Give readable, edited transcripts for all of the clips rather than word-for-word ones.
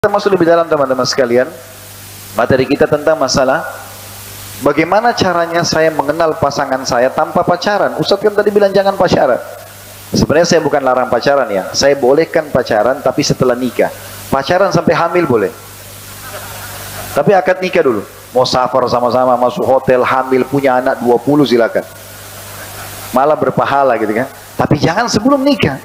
Kita masuk lebih dalam teman-teman sekalian. Materi kita tentang masalah bagaimana caranya saya mengenal pasangan saya tanpa pacaran. Ustaz kan tadi bilang jangan pacaran. Sebenarnya saya bukan larang pacaran ya. Saya bolehkan pacaran tapi setelah nikah. Pacaran sampai hamil boleh. Tapi akad nikah dulu. Mau safar sama-sama, masuk hotel, hamil, punya anak 20 silakan. Malah berpahala gitu kan. Tapi jangan sebelum nikah.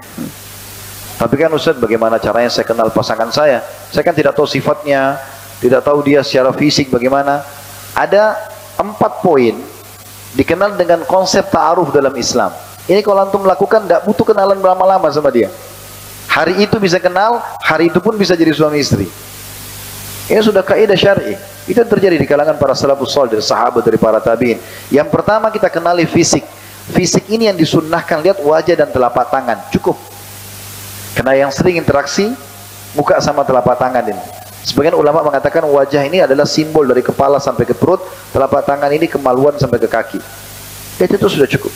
Tapi kan Ustaz, bagaimana caranya saya kenal pasangan saya? Saya kan tidak tahu sifatnya, tidak tahu dia secara fisik bagaimana. Ada 4 poin dikenal dengan konsep ta'aruf dalam Islam. Ini kalau antum melakukan, tidak butuh kenalan berlama-lama sama dia. Hari itu bisa kenal, hari itu pun bisa jadi suami istri. Ini sudah kaidah syar'i. Itu yang terjadi di kalangan para salafus salih, dari sahabat, dari para tabi'in. Yang pertama kita kenali fisik. Fisik ini yang disunnahkan, lihat wajah dan telapak tangan, cukup. Karena yang sering interaksi muka sama telapak tangan ini. Sebagian ulama mengatakan wajah ini adalah simbol dari kepala sampai ke perut, telapak tangan ini kemaluan sampai ke kaki. Itu sudah cukup.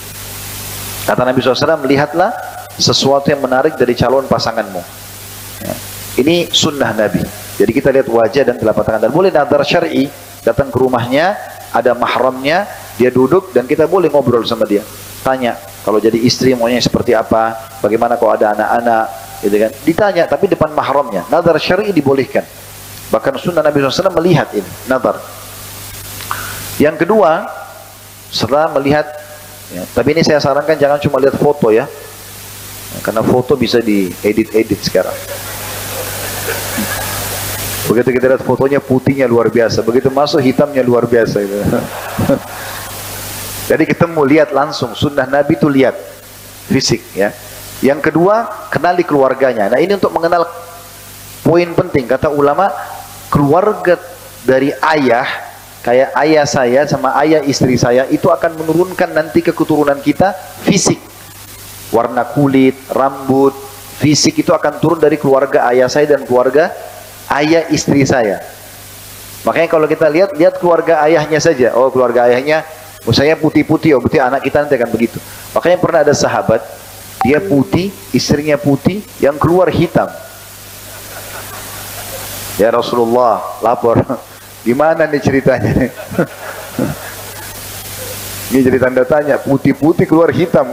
Kata Nabi SAW, melihatlah sesuatu yang menarik dari calon pasanganmu. Ya. Ini sunnah Nabi. Jadi kita lihat wajah dan telapak tangan. Dan boleh nadar syar'i, datang ke rumahnya, ada mahramnya, dia duduk dan kita boleh ngobrol sama dia. Tanya, kalau jadi istri maunya seperti apa, bagaimana kalau ada anak-anak, gitu kan? Ditanya, tapi depan mahramnya. Nadar syar'i dibolehkan. Bahkan sunnah Nabi SAW melihat ini, nadar. Yang kedua, setelah melihat, ya, tapi ini saya sarankan jangan cuma lihat foto ya, karena foto bisa diedit-edit sekarang. Begitu kita lihat fotonya, putihnya luar biasa, begitu masuk hitamnya luar biasa. Gitu. Jadi ketemu, lihat langsung, sunnah Nabi itu lihat fisik ya. Yang kedua, kenali keluarganya. Nah ini untuk mengenal poin penting, kata ulama, keluarga dari ayah, kayak ayah saya sama ayah istri saya, itu akan menurunkan nanti ke keturunan kita fisik. Warna kulit, rambut, fisik itu akan turun dari keluarga ayah saya dan keluarga ayah istri saya. Makanya kalau kita lihat keluarga ayahnya saja. Oh keluarga ayahnya, misalnya putih-putih, oh berarti anak kita nanti akan begitu. Makanya pernah ada sahabat, dia putih, istrinya putih, yang keluar hitam. Ya Rasulullah, lapor. Gimana nih ceritanya nih? Ini jadi tanda tanya, putih-putih keluar hitam.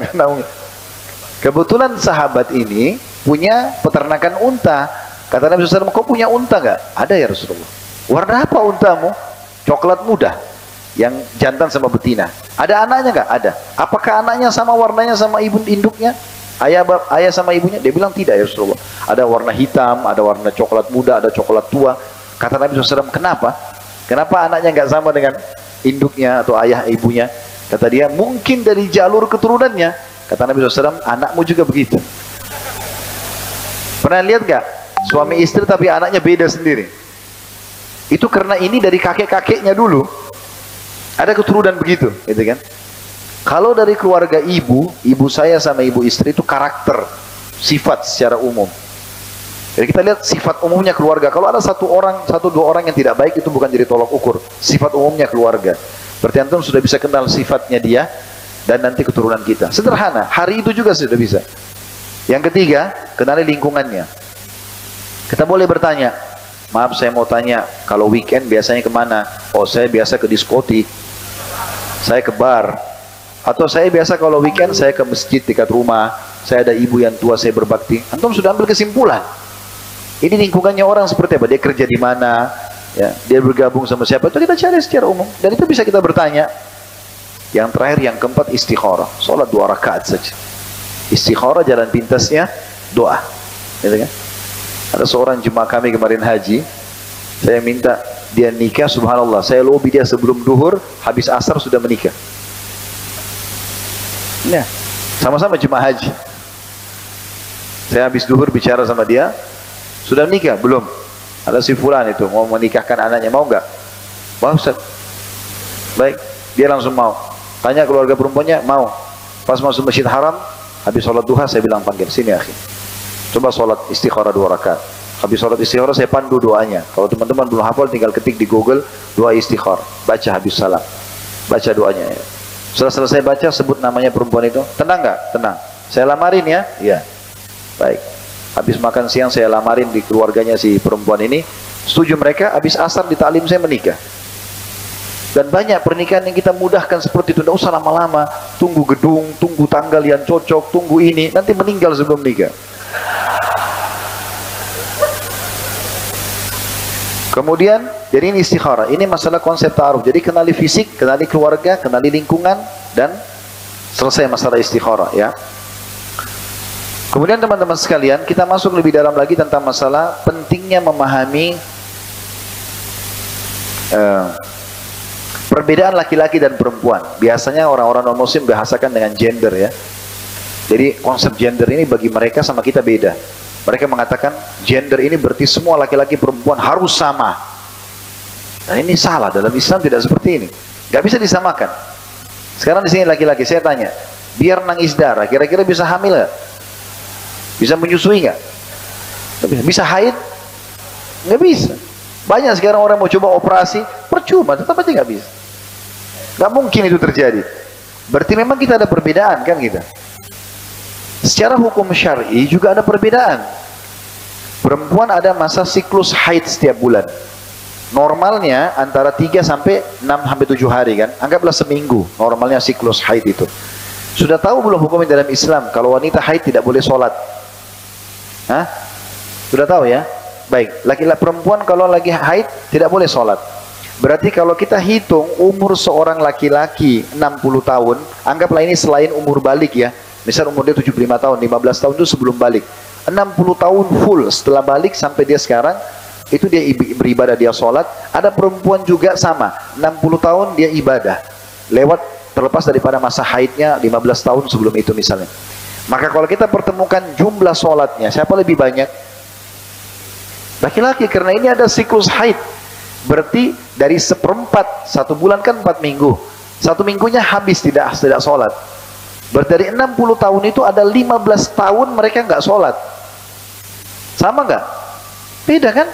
Kebetulan sahabat ini punya peternakan unta. Kata Nabi SAW, kau punya unta nggak? Ada ya Rasulullah. Warna apa untamu? Coklat muda. Yang jantan sama betina. Ada anaknya nggak? Ada. Apakah anaknya sama warnanya sama ibu induknya? Ayah sama ibunya? Dia bilang tidak ya Rasulullah. Ada warna hitam, ada warna coklat muda, ada coklat tua. Kata Nabi SAW, kenapa? Kenapa anaknya nggak sama dengan induknya atau ayah ibunya? Kata dia, mungkin dari jalur keturunannya. Kata Nabi SAW, anakmu juga begitu. Pernah lihat nggak? Suami istri tapi anaknya beda sendiri. Itu karena ini dari kakek-kakeknya dulu. Ada keturunan begitu, gitu kan? Kalau dari keluarga ibu saya sama ibu istri itu karakter, sifat secara umum. Jadi kita lihat sifat umumnya keluarga. Kalau ada satu dua orang yang tidak baik, itu bukan jadi tolok ukur. Sifat umumnya keluarga. Berarti antum sudah bisa kenal sifatnya dia dan nanti keturunan kita. Sederhana, hari itu juga sudah bisa. Yang ketiga, kenali lingkungannya. Kita boleh bertanya, maaf saya mau tanya, kalau weekend biasanya kemana? Oh saya biasa ke diskotik, saya ke bar. Atau saya biasa kalau weekend saya ke masjid dekat rumah, saya ada ibu yang tua, saya berbakti. Antum sudah ambil kesimpulan. Ini lingkungannya orang seperti apa? Dia kerja di mana? Ya, dia bergabung sama siapa? Itu kita cari secara umum. Dan itu bisa kita bertanya. Yang terakhir, yang keempat, istikharah. Sholat 2 rakaat saja. Istikharah jalan pintasnya doa. Gitu kan? Ada seorang jemaah kami kemarin haji. Saya minta dia nikah, subhanallah. Saya lobby dia sebelum duhur, habis asar sudah menikah. Ya, sama-sama jemaah haji. Saya habis duhur bicara sama dia, sudah nikah? Belum. Ada si fulan itu mau menikahkan anaknya, mau nggak? Wah Ustaz, baik. Dia langsung mau. Tanya keluarga perempuannya, mau. Pas masuk masjid haram, habis sholat duha saya bilang panggil, sini akhi. Coba sholat istikharah 2 rakaat. Habis sholat istikharah saya pandu doanya. Kalau teman-teman belum hafal, tinggal ketik di Google doa istikharah. Baca habis salam. Baca doanya. Setelah selesai baca, sebut namanya perempuan itu. Tenang nggak? Tenang. Saya lamarin ya? Iya. Baik. habis makan siang saya lamarin di keluarganya si perempuan ini, setuju mereka, habis asar di taklim saya menikah. Dan banyak pernikahan yang kita mudahkan seperti itu, tidak usah lama-lama, tunggu gedung, tunggu tanggal yang cocok, tunggu ini, nanti meninggal sebelum nikah. Kemudian, jadi ini istikharah, ini masalah konsep ta'aruf. Jadi kenali fisik, kenali keluarga, kenali lingkungan, dan selesai masalah istikharah ya. Kemudian teman-teman sekalian, kita masuk lebih dalam lagi tentang masalah pentingnya memahami perbedaan laki-laki dan perempuan. Biasanya orang-orang non-muslim bahasakan dengan gender ya. Jadi konsep gender ini bagi mereka sama kita beda. Mereka mengatakan gender ini berarti semua laki-laki perempuan harus sama. Nah ini salah, dalam Islam tidak seperti ini. Gak bisa disamakan. Sekarang di sini laki-laki, saya tanya, biar nangis darah, kira-kira bisa hamil gak? Bisa menyusui gak? Bisa haid? Gak bisa. Banyak sekarang orang mau coba operasi, percuma, tetap aja gak bisa. Gak mungkin itu terjadi. Berarti memang kita ada perbedaan kan kita. Secara hukum syar'i juga ada perbedaan. Perempuan ada masa siklus haid setiap bulan. Normalnya antara 3 sampai 6 sampai 7 hari kan. Anggaplah seminggu normalnya siklus haid itu. Sudah tahu belum hukumnya dalam Islam kalau wanita haid tidak boleh sholat? Hah? Sudah tahu ya? Baik, laki-laki perempuan kalau lagi haid tidak boleh sholat. Berarti kalau kita hitung umur seorang laki-laki 60 tahun, anggaplah ini selain umur balik ya. Misal umur dia 75 tahun, 15 tahun itu sebelum balik. 60 tahun full setelah balik sampai dia sekarang, itu dia beribadah, dia sholat. Ada perempuan juga sama, 60 tahun dia ibadah. Lewat terlepas daripada masa haidnya 15 tahun sebelum itu misalnya. Maka kalau kita pertemukan jumlah sholatnya, siapa lebih banyak? Laki-laki, karena ini ada siklus haid. Berarti dari seperempat, 1 bulan kan 4 minggu. 1 minggunya habis tidak sholat. Berarti dari 60 tahun itu ada 15 tahun mereka nggak sholat. Sama nggak? Beda kan?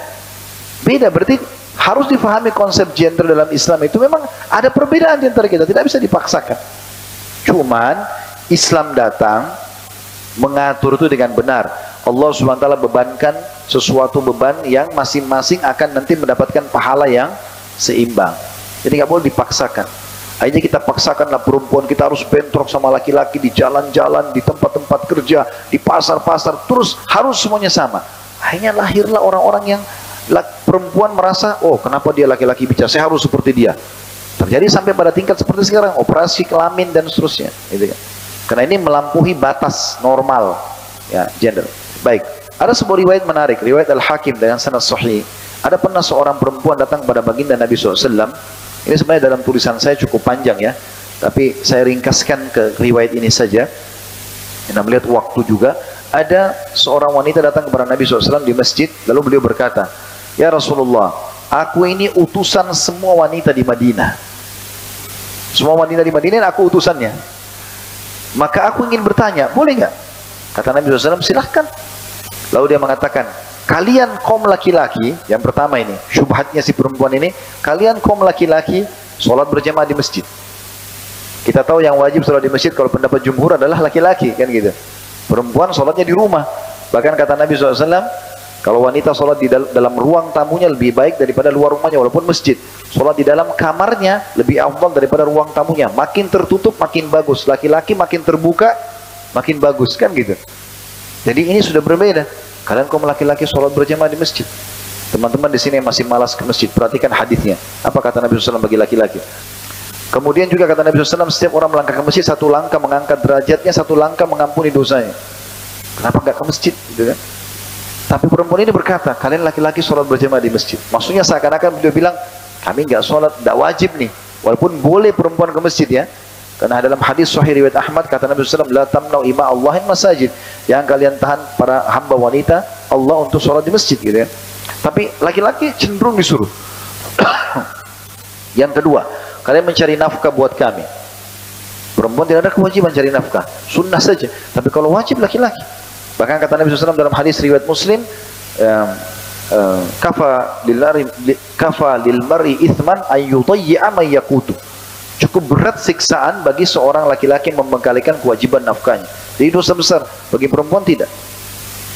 Beda, berarti harus difahami konsep gender dalam Islam itu memang ada perbedaan di antara kita, tidak bisa dipaksakan. Cuman Islam datang mengatur itu dengan benar. Allah SWT bebankan sesuatu beban yang masing-masing akan nanti mendapatkan pahala yang seimbang. Jadi nggak boleh dipaksakan. Akhirnya kita paksakanlah perempuan kita harus bentrok sama laki-laki di jalan-jalan, di tempat-tempat kerja, di pasar-pasar, terus harus semuanya sama. Akhirnya lahirlah orang-orang yang perempuan merasa, oh kenapa dia laki-laki bicara, saya harus seperti dia. Terjadi sampai pada tingkat seperti sekarang, operasi kelamin dan seterusnya. Gitu kan. Karena ini melampaui batas normal ya, gender. Baik, ada sebuah riwayat menarik, riwayat Al-Hakim dengan sanad sahih. Ada pernah seorang perempuan datang pada baginda Nabi SAW. Ini sebenarnya dalam tulisan saya cukup panjang ya, tapi saya ringkaskan ke riwayat ini saja. Kita melihat waktu juga. Ada seorang wanita datang kepada Nabi SAW di masjid, lalu beliau berkata, ya Rasulullah, aku ini utusan semua wanita di Madinah. Semua wanita di Madinah aku utusannya. Maka aku ingin bertanya, boleh nggak? Kata Nabi SAW, silahkan. Lalu dia mengatakan, kalian kaum laki-laki, yang pertama ini, syubhatnya si perempuan ini, kalian kaum laki-laki, sholat berjamaah di masjid. Kita tahu yang wajib sholat di masjid, kalau pendapat jumhur adalah laki-laki, kan gitu. Perempuan sholatnya di rumah. Bahkan kata Nabi SAW, kalau wanita sholat di dalam ruang tamunya lebih baik daripada luar rumahnya, walaupun masjid. Sholat di dalam kamarnya lebih afdal daripada ruang tamunya. Makin tertutup, makin bagus. Laki-laki makin terbuka, makin bagus, kan gitu. Jadi ini sudah berbeda. Kalian kaum laki-laki sholat berjamaah di masjid. Teman-teman di sini yang masih malas ke masjid, perhatikan hadisnya. Apa kata Nabi SAW bagi laki-laki? Kemudian juga kata Nabi SAW, setiap orang melangkah ke masjid, 1 langkah mengangkat derajatnya, 1 langkah mengampuni dosanya. Kenapa nggak ke masjid? Gitu kan? Tapi perempuan ini berkata, kalian laki-laki sholat berjamaah di masjid. Maksudnya seakan-akan beliau bilang, kami nggak sholat, nggak wajib nih. Walaupun boleh perempuan ke masjid ya. Karena dalam hadis sahih riwayat Ahmad, kata Nabi SAW, la tamna'u ima Allahin masajid. Yang kalian tahan para hamba wanita Allah untuk sholat di masjid gitu ya. Tapi laki-laki cenderung disuruh. Yang kedua, kalian mencari nafkah buat kami. Perempuan tidak ada kewajiban cari nafkah, sunnah saja. Tapi kalau wajib laki-laki. Bahkan kata Nabi SAW dalam hadis riwayat Muslim, kafa lil mar'i ithman ayyudayyi'a man yaqutu. Cukup berat siksaan bagi seorang laki-laki membengkalikan kewajiban nafkahnya. Jadi dosa besar, bagi perempuan tidak.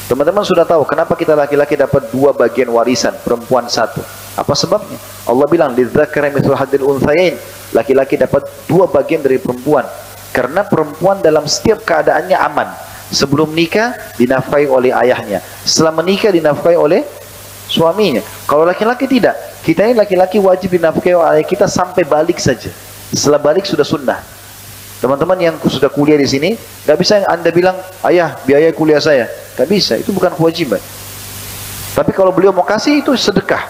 Teman-teman sudah tahu kenapa kita laki-laki dapat 2 bagian warisan, perempuan 1. Apa sebabnya? Allah bilang lidzakari mithlu hadzil unthayain, laki-laki dapat 2 bagian dari perempuan. Karena perempuan dalam setiap keadaannya aman. Sebelum nikah dinafkahi oleh ayahnya, setelah menikah dinafkahi oleh suaminya. Kalau laki-laki tidak, kita ini laki-laki wajib dinafkahi oleh ayah kita sampai balik saja. Setelah balik sudah sunnah. Teman-teman yang sudah kuliah di sini, nggak bisa Anda bilang, ayah biaya kuliah saya, nggak bisa, itu bukan kewajiban. Tapi kalau beliau mau kasih itu sedekah,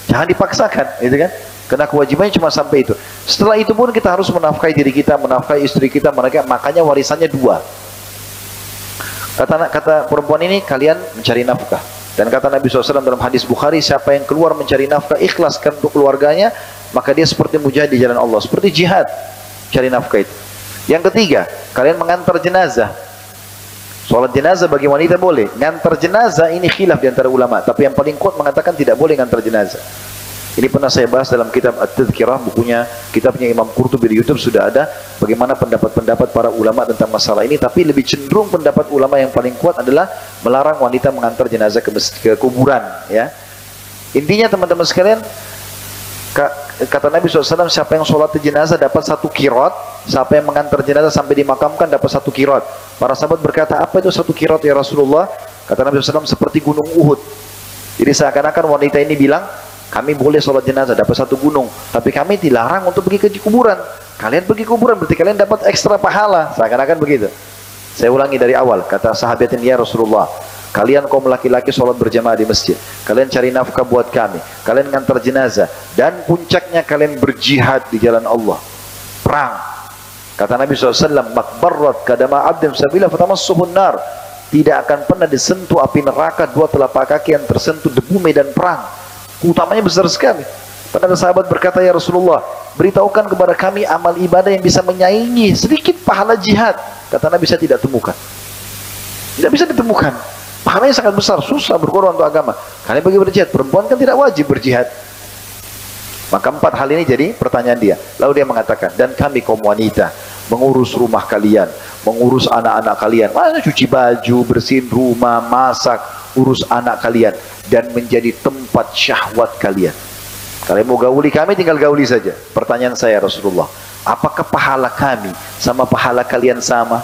jangan dipaksakan, gitu kan? Karena kewajibannya cuma sampai itu. Setelah itu pun kita harus menafkahi diri kita, menafkahi istri kita, makanya warisannya 2. Kata perempuan ini, kalian mencari nafkah. Dan kata Nabi SAW dalam hadis Bukhari, siapa yang keluar mencari nafkah, ikhlaskan untuk keluarganya, maka dia seperti mujahid di jalan Allah, seperti jihad, cari nafkah itu. Yang ketiga, kalian mengantar jenazah. Sholat jenazah bagi wanita boleh. Ngantar jenazah ini khilaf di antara ulama, tapi yang paling kuat mengatakan tidak boleh ngantar jenazah. Ini pernah saya bahas dalam kitab At-Tadhkirah, kitabnya Imam Qurtubi di YouTube sudah ada bagaimana pendapat-pendapat para ulama tentang masalah ini, tapi lebih cenderung pendapat ulama yang paling kuat adalah melarang wanita mengantar jenazah ke kuburan, ya. Intinya teman-teman sekalian, kata Nabi SAW, siapa yang sholat jenazah dapat 1 qirot, siapa yang mengantar jenazah sampai dimakamkan dapat 1 qirot. Para sahabat berkata, apa itu 1 qirot ya Rasulullah? Kata Nabi SAW, seperti gunung Uhud. Jadi seakan-akan wanita ini bilang, kami boleh sholat jenazah dapat 1 gunung, tapi kami dilarang untuk pergi ke kuburan. Kalian pergi kuburan berarti kalian dapat ekstra pahala, seakan-akan begitu. Saya ulangi dari awal, kata sahabat ini, ya Rasulullah, kalian kaum laki-laki sholat berjamaah di masjid, kalian cari nafkah buat kami, kalian ngantar jenazah, dan puncaknya kalian berjihad di jalan Allah, perang. Kata Nabi SAW, makbarrat kadama abdin sabila fatamassuhun nar, tidak akan pernah disentuh api neraka 2 telapak kaki yang tersentuh debu medan perang. Utamanya besar sekali. Pada sahabat berkata, ya Rasulullah, beritahukan kepada kami amal ibadah yang bisa menyaingi sedikit pahala jihad. Kata Nabi, saya tidak temukan. Tidak bisa ditemukan. Pahalanya sangat besar, susah berkorban untuk agama. Kalian bagi berjihad, perempuan kan tidak wajib berjihad. Maka 4 hal ini jadi pertanyaan dia. Lalu dia mengatakan, dan kami kaum wanita mengurus rumah kalian, mengurus anak-anak kalian, cuci baju, bersihin rumah, masak, urus anak kalian, dan menjadi tempat syahwat kalian. Kalian mau gauli kami, tinggal gauli saja. Pertanyaan saya Rasulullah, apakah pahala kami sama pahala kalian sama?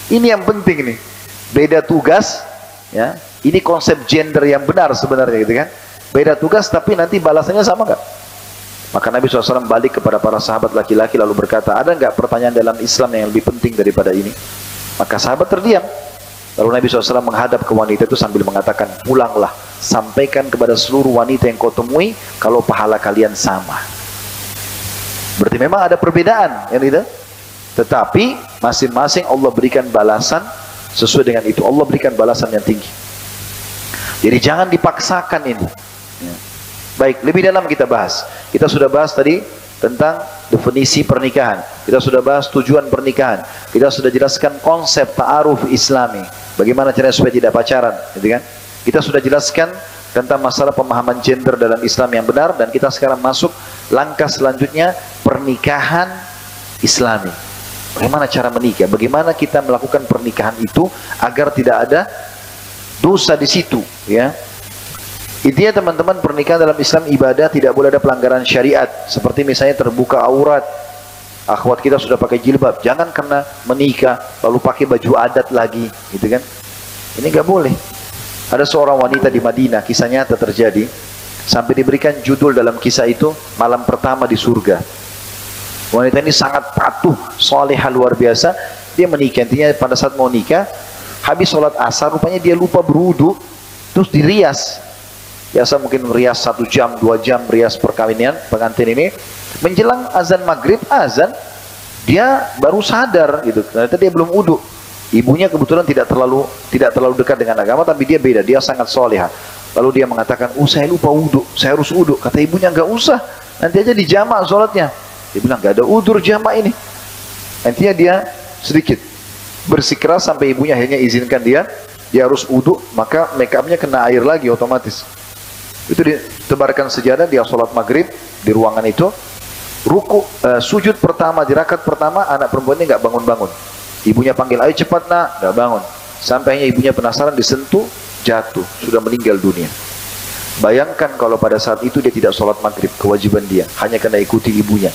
Ini yang penting nih. Beda tugas, ya. Ini konsep gender yang benar sebenarnya, gitu kan? Beda tugas, tapi nanti balasannya sama nggak? Maka Nabi SAW balik kepada para sahabat laki-laki lalu berkata, ada nggak pertanyaan dalam Islam yang lebih penting daripada ini? Maka sahabat terdiam. Lalu Nabi SAW menghadap ke wanita itu sambil mengatakan, pulanglah, sampaikan kepada seluruh wanita yang kau temui kalau pahala kalian sama. Berarti memang ada perbedaan, ya tidak? Tetapi masing-masing Allah berikan balasan sesuai dengan itu. Allah berikan balasan yang tinggi. Jadi jangan dipaksakan ini. Ya. Baik, lebih dalam kita bahas. Kita sudah bahas tadi tentang definisi pernikahan. Kita sudah bahas tujuan pernikahan. Kita sudah jelaskan konsep ta'aruf Islami. Bagaimana caranya supaya tidak pacaran, gitu kan? Kita sudah jelaskan tentang masalah pemahaman gender dalam Islam yang benar, dan kita sekarang masuk langkah selanjutnya, pernikahan Islami. Bagaimana cara menikah? Bagaimana kita melakukan pernikahan itu agar tidak ada dosa di situ, ya? Intinya teman-teman, pernikahan dalam Islam ibadah, tidak boleh ada pelanggaran syariat. Seperti misalnya terbuka aurat. Akhwat kita sudah pakai jilbab, jangan karena menikah lalu pakai baju adat lagi, gitu kan? Ini nggak boleh. Ada seorang wanita di Madinah, kisah nyata terjadi, sampai diberikan judul dalam kisah itu, malam pertama di surga. Wanita ini sangat patuh, solehah luar biasa. Dia menikah, intinya pada saat mau nikah, habis sholat asar, rupanya dia lupa berwudu, terus dirias. Biasa mungkin rias 1 jam, 2 jam rias perkawinan pengantin ini. Menjelang azan maghrib, azan, dia baru sadar gitu. Ternyata dia belum wudu. Ibunya kebetulan tidak terlalu dekat dengan agama, tapi dia beda, dia sangat solehah. Lalu dia mengatakan, saya lupa wudu, saya harus wudu. Kata ibunya, nggak usah, nanti aja dijamak sholatnya. Dia bilang, nggak ada udzur jamak ini. Nantinya dia sedikit bersikeras sampai ibunya akhirnya izinkan dia harus wudu, maka make upnya kena air lagi otomatis. Itu ditebarkan sejadah, dia sholat maghrib di ruangan itu. Sujud pertama di rakaat pertama, anak perempuannya nggak bangun-bangun. Ibunya panggil, ayo cepat nak, nggak bangun. sampai hanya ibunya penasaran, disentuh, jatuh, sudah meninggal dunia. Bayangkan kalau pada saat itu dia tidak sholat maghrib, kewajiban dia, hanya karena ikuti ibunya.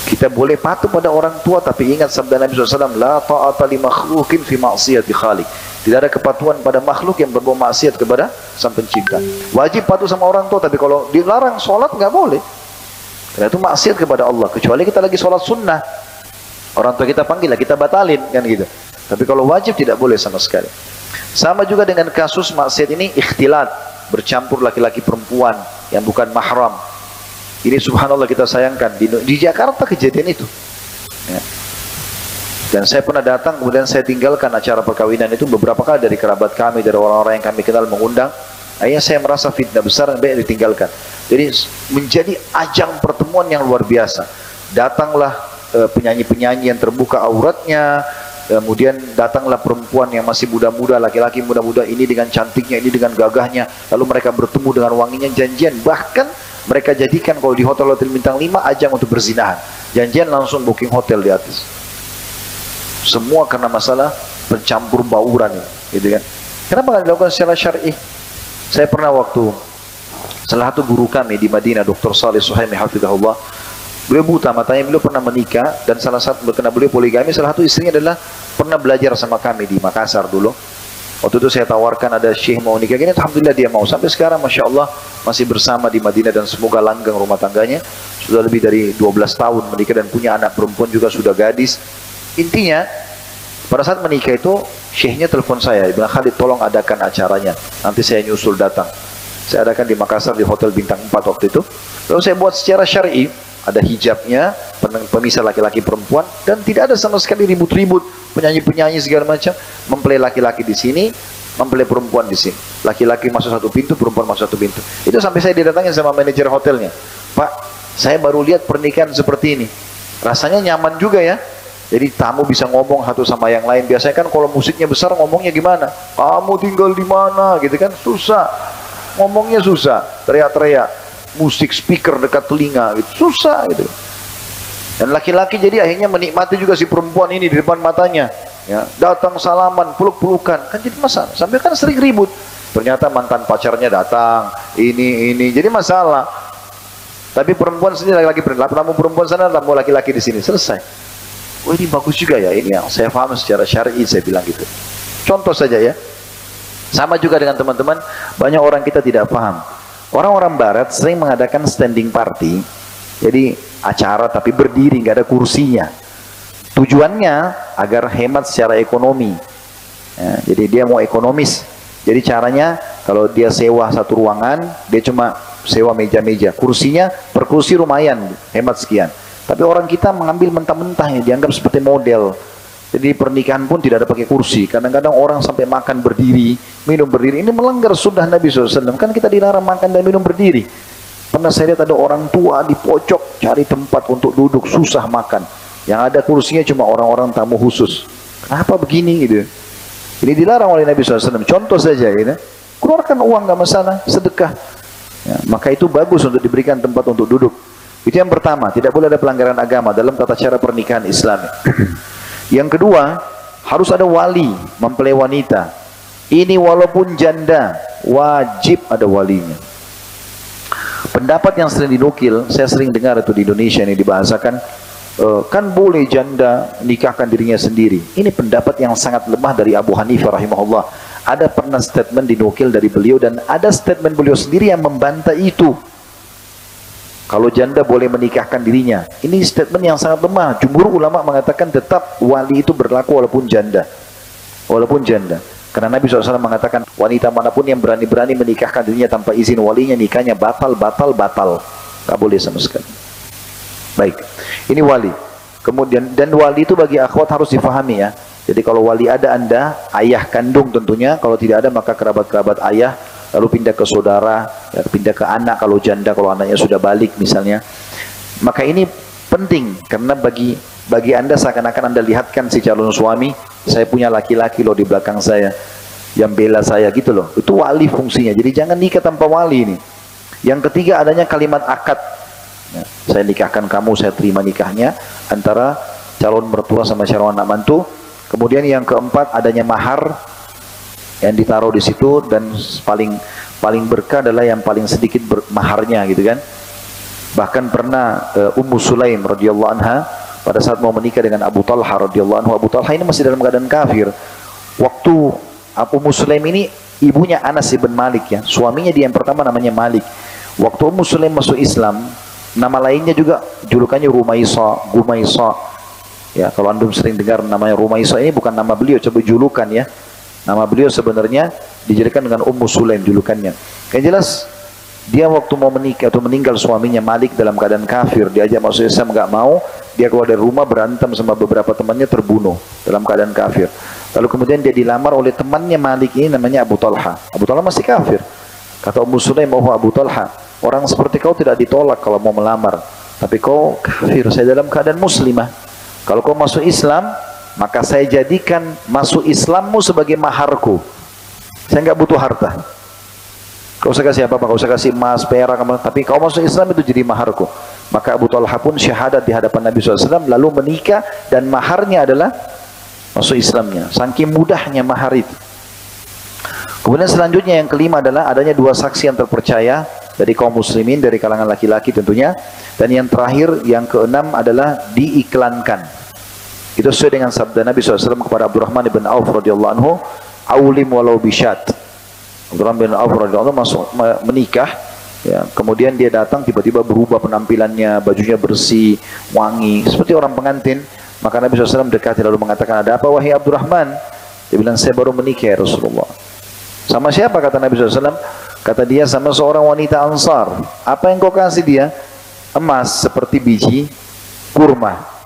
Kita boleh patuh pada orang tua, tapi ingat sabda Nabi SAW, la ta'ata li makhlukin fi ma'siyati khaliq. Tidak ada kepatuhan pada makhluk yang berbuat maksiat kepada sang pencipta. Wajib patuh sama orang tua, tapi kalau dilarang sholat nggak boleh. Karena itu maksiat kepada Allah. Kecuali kita lagi sholat sunnah, orang tua kita panggil, kita batalin kan gitu. Tapi kalau wajib tidak boleh sama sekali. Sama juga dengan kasus maksiat ini, ikhtilat, bercampur laki-laki perempuan yang bukan mahram. Ini subhanallah kita sayangkan di Jakarta kejadian itu. Ya. Dan saya pernah datang, kemudian saya tinggalkan acara perkawinan itu beberapa kali dari kerabat kami, dari orang-orang yang kami kenal mengundang. Akhirnya saya merasa fitnah besar dan banyak ditinggalkan. Jadi menjadi ajang pertemuan yang luar biasa. Datanglah penyanyi-penyanyi yang terbuka auratnya, kemudian datanglah perempuan yang masih muda-muda, laki-laki muda-muda, ini dengan cantiknya, ini dengan gagahnya, lalu mereka bertemu dengan wanginya, janjian. Bahkan mereka jadikan kalau di hotel-hotel bintang 5 ajang untuk berzinahan. Janjian langsung booking hotel di atas. Semua karena masalah pencampur bauran ini, gitu kan. Kenapa nggak dilakukan secara syar'i? Saya pernah waktu salah satu guru kami di Madinah, Dr. Salih Suhaimi hafizahullah, beliau buta matanya, beliau pernah menikah, dan salah satu karena beliau poligami, salah satu istrinya adalah pernah belajar sama kami di Makassar dulu. Waktu itu saya tawarkan ada syekh mau nikah gini, alhamdulillah dia mau. Sampai sekarang Masya Allah masih bersama di Madinah dan semoga langgeng rumah tangganya. Sudah lebih dari 12 tahun menikah dan punya anak perempuan juga sudah gadis. Intinya pada saat menikah itu syekhnya telepon saya, dia bilang, Khalid tolong adakan acaranya, nanti saya nyusul datang. Saya adakan di Makassar di hotel bintang 4 waktu itu. Lalu saya buat secara syar'i, ada hijabnya, pemisah laki-laki perempuan, dan tidak ada sama sekali ribut-ribut, penyanyi-penyanyi segala macam, mempelai laki-laki di sini, mempelai perempuan di sini. Laki-laki masuk satu pintu, perempuan masuk satu pintu. Itu sampai saya didatangin sama manajer hotelnya. Pak, saya baru lihat pernikahan seperti ini. Rasanya nyaman juga ya. Jadi tamu bisa ngomong satu sama yang lain. Biasanya kan kalau musiknya besar ngomongnya gimana? Kamu tinggal di mana? Gitu kan susah. Ngomongnya susah, teriak-teriak. Musik speaker dekat telinga gitu. Susah gitu. Dan laki-laki jadi akhirnya menikmati juga si perempuan ini di depan matanya. Ya, datang salaman, peluk-pelukan, kan jadi masalah. Sampai kan sering ribut. Ternyata mantan pacarnya datang, ini, jadi masalah. Tapi perempuan sini laki-laki, tamu perempuan sana, tamu laki-laki di sini, selesai. Oh ini bagus juga ya, ini yang saya paham secara syar'i, saya bilang gitu. Contoh saja ya. Sama juga dengan teman-teman, banyak orang kita tidak paham. Orang-orang barat sering mengadakan standing party, jadi acara tapi berdiri, nggak ada kursinya. Tujuannya agar hemat secara ekonomi. Ya, jadi dia mau ekonomis. Jadi caranya kalau dia sewa satu ruangan, dia cuma sewa meja-meja. Kursinya per kursi lumayan, hemat sekian. Tapi orang kita mengambil mentah-mentah ya, dianggap seperti model. Jadi pernikahan pun tidak ada pakai kursi. Kadang-kadang orang sampai makan berdiri, minum berdiri. Ini melanggar sunnah Nabi SAW. Kan kita dilarang makan dan minum berdiri. Pernah saya lihat ada orang tua di pojok cari tempat untuk duduk, susah makan. Yang ada kursinya cuma orang-orang tamu khusus. Kenapa begini gitu? Ini dilarang oleh Nabi SAW. Contoh saja gitu. Keluarkan uang nggak masalah, sedekah. Ya, maka itu bagus untuk diberikan tempat untuk duduk. Itu yang pertama, tidak boleh ada pelanggaran agama dalam tata cara pernikahan Islam. Yang kedua, harus ada wali mempelai wanita. Ini walaupun janda, wajib ada walinya. Pendapat yang sering dinukil, saya sering dengar itu di Indonesia ini dibahasakan, kan boleh janda nikahkan dirinya sendiri. Ini pendapat yang sangat lemah dari Abu Hanifah rahimahullah. Ada pernah statement dinukil dari beliau dan ada statement beliau sendiri yang membantah itu. Kalau janda boleh menikahkan dirinya. Ini statement yang sangat lemah. Jumhur ulama mengatakan tetap wali itu berlaku walaupun janda. Walaupun janda. Karena Nabi SAW mengatakan wanita manapun yang berani-berani menikahkan dirinya tanpa izin walinya, nikahnya batal. Tak boleh sama sekali. Baik. Ini wali. Kemudian, dan wali itu bagi akhwat harus difahami ya. Jadi kalau wali ada Anda, ayah kandung tentunya. Kalau tidak ada maka kerabat-kerabat ayah. Lalu pindah ke saudara, ya, pindah ke anak kalau janda, kalau anaknya sudah balik misalnya. Maka ini penting karena bagi Anda seakan-akan Anda lihatkan si calon suami, saya punya laki-laki loh di belakang saya yang bela saya gitu loh. Itu wali fungsinya. Jadi jangan nikah tanpa wali ini. Yang ketiga adanya kalimat akad. Ya, saya nikahkan kamu, saya terima nikahnya antara calon mertua sama calon anak mantu. Kemudian yang keempat adanya mahar. yang ditaruh di situ, dan paling berkah adalah yang paling sedikit maharnya gitu kan. Bahkan pernah Ummu Sulaim radhiyallahu anha pada saat mau menikah dengan Abu Talha radhiyallahu anhu, Abu Talha ini masih dalam keadaan kafir. Waktu Ummu Sulaim ini ibunya Anas bin Malik ya, suaminya dia yang pertama namanya Malik. Waktu Ummu Sulaim masuk Islam, nama lainnya juga julukannya Rumaisa, Gumaisa. Ya, kalau antum sering dengar namanya Rumaisa, ini bukan nama beliau, coba julukan ya. Nama beliau sebenarnya dijadikan dengan Ummu Sulaim julukannya. Yang jelas dia waktu mau menikah atau meninggal suaminya Malik dalam keadaan kafir, diajak masuk Islam nggak mau, dia keluar dari rumah berantem sama beberapa temannya, terbunuh dalam keadaan kafir. Lalu kemudian dia dilamar oleh temannya Malik ini namanya Abu Talha. Abu Talha masih kafir. Kata Ummu Sulaim, oh Abu Talha, orang seperti kau tidak ditolak kalau mau melamar, tapi kau kafir, saya dalam keadaan muslimah. Kalau kau masuk Islam, maka saya jadikan masuk Islammu sebagai maharku. Saya nggak butuh harta. Kau usah kasih apa-apa, kau usah kasih emas, perak, tapi kau masuk Islam itu jadi maharku. Maka Abu Talha pun syahadat di hadapan Nabi SAW, lalu menikah, dan maharnya adalah masuk Islamnya. Saking mudahnya mahar itu. Kemudian selanjutnya yang kelima adalah adanya dua saksi yang terpercaya dari kaum muslimin, dari kalangan laki-laki tentunya. Dan yang terakhir, yang keenam adalah diiklankan. Itu sesuai dengan sabda Nabi SAW kepada Abdurrahman bin Auf radhiyallahu anhu, "Aulim walau bisyat." Abdurrahman bin Auf radhiyallahu anhu masuk menikah, ya, kemudian dia datang tiba-tiba berubah penampilannya, bajunya bersih, wangi, seperti orang pengantin. Maka Nabi SAW dekati lalu mengatakan, "Ada apa wahai Abdurrahman?" Dia bilang, "Saya baru menikah ya Rasulullah." "Sama siapa?" kata Nabi SAW. Kata dia, "Sama seorang wanita Ansar." "Apa yang kau kasih dia?" "Emas seperti biji kurma."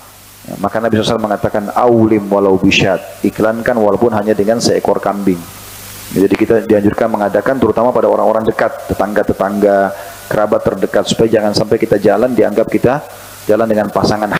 Ya, maka Nabi SAW mengatakan, "Aulim walau bisyat." Iklankan walaupun hanya dengan seekor kambing. Jadi kita dianjurkan mengadakan terutama pada orang-orang dekat, tetangga-tetangga, kerabat terdekat, supaya jangan sampai kita jalan dianggap kita jalan dengan pasangan